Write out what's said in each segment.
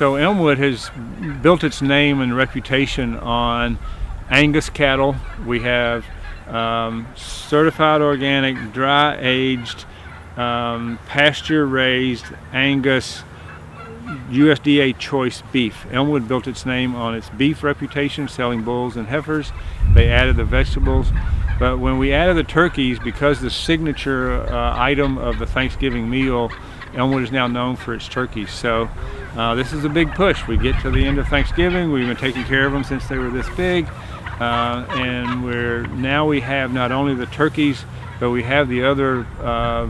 So Elmwood has built its name and reputation on Angus cattle. We have certified organic, dry aged, pasture raised Angus USDA choice beef. Elmwood built its name on its beef reputation, selling bulls and heifers. They added the vegetables, but when we added the turkeys, because the signature item of the Thanksgiving meal, Elmwood is now known for its turkeys. So this is a big push. We get to the end of Thanksgiving, we've been taking care of them since they were this big, and we have not only the turkeys, but we have the other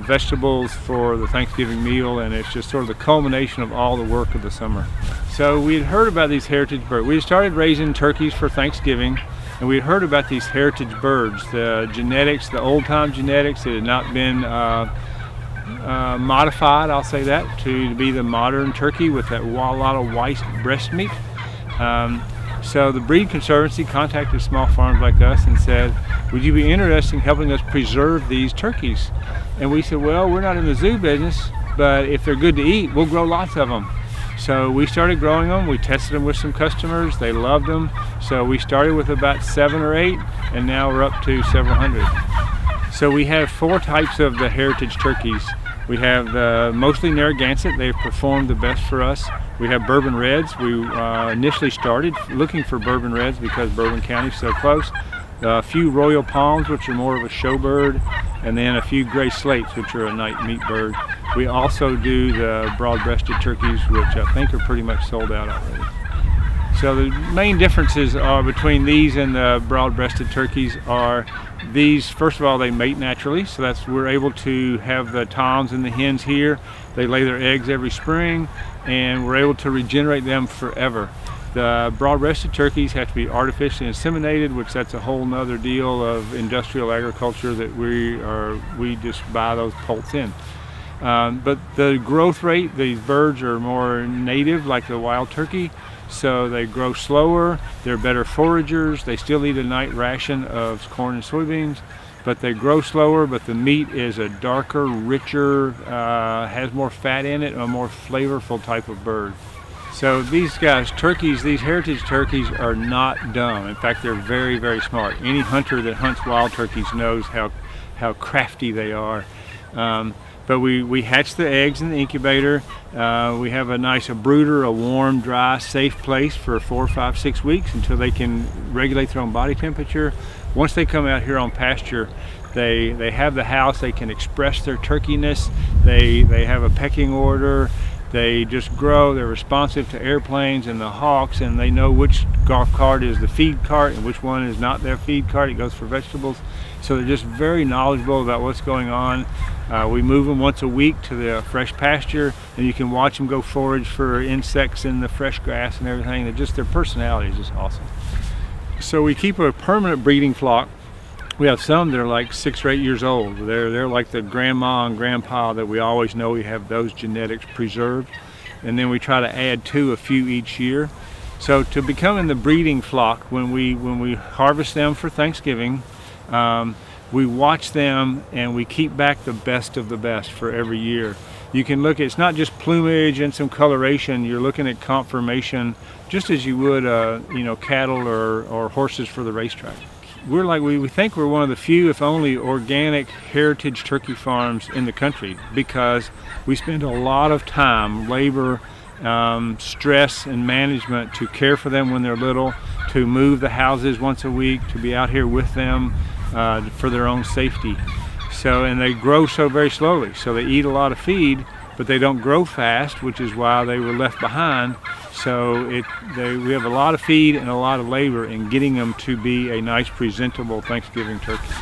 vegetables for the Thanksgiving meal, and it's just sort of the culmination of all the work of the summer. So we had heard about these heritage birds. We started raising turkeys for Thanksgiving, and we had heard about these heritage birds, the genetics, the old-time genetics that had not been modified, I'll say that, to be the modern turkey with that lot of white breast meat. So the Breed Conservancy contacted small farms like us and said, would you be interested in helping us preserve these turkeys? And we said, well, we're not in the zoo business, but if they're good to eat, we'll grow lots of them. So we started growing them. We tested them with some customers. They loved them. So we started with about 7 or 8, and now we're up to several hundred. So we have 4 types of the heritage turkeys. We have the mostly Narragansett. They've performed the best for us. We have Bourbon Reds. We initially started looking for Bourbon Reds because Bourbon County is so close. A few Royal Palms, which are more of a show bird, and then a few Gray Slates, which are a night meat bird. We also do the broad-breasted turkeys, which I think are pretty much sold out already. So the main differences are between these and the broad-breasted turkeys are these, first of all, they mate naturally, so we're able to have the toms and the hens here. They lay their eggs every spring, and we're able to regenerate them forever. The broad-breasted turkeys have to be artificially inseminated, which that's a whole nother deal of industrial agriculture that we just buy those poults in. But the growth rate, these birds are more native like the wild turkey, so they grow slower, they're better foragers, they still eat a night ration of corn and soybeans, but they grow slower, but the meat is a darker, richer, has more fat in it, a more flavorful type of bird. So these guys, turkeys, these heritage turkeys are not dumb. In fact, they're very, very smart. Any hunter that hunts wild turkeys knows how crafty they are. But we hatch the eggs in the incubator. We have a brooder, a warm, dry, safe place for 4, 5, 6 weeks until they can regulate their own body temperature. Once they come out here on pasture, they have the house, they can express their turkeyness, they have a pecking order, they just grow, they're responsive to airplanes and the hawks, and they know which golf cart is the feed cart and which one is not their feed cart, it goes for vegetables. So they're just very knowledgeable about what's going on. We move them once a week to the fresh pasture, and you can watch them go forage for insects in the fresh grass and everything. Their personality is just awesome. So we keep a permanent breeding flock. We have some that are like 6 or 8 years old. They're like the grandma and grandpa that we always know we have those genetics preserved. And then we try to add a few each year. So to become in the breeding flock, when we harvest them for Thanksgiving, we watch them and we keep back the best of the best for every year. You can look at, it's not just plumage and some coloration, you're looking at conformation just as you would cattle or horses for the racetrack. We think we're one of the few, if only, organic heritage turkey farms in the country because we spend a lot of time, labor, stress and management to care for them when they're little, to move the houses once a week, to be out here with them for their own safety. And they grow so very slowly. So they eat a lot of feed, but they don't grow fast, which is why they were left behind. So we have a lot of feed and a lot of labor in getting them to be a nice, presentable Thanksgiving turkey.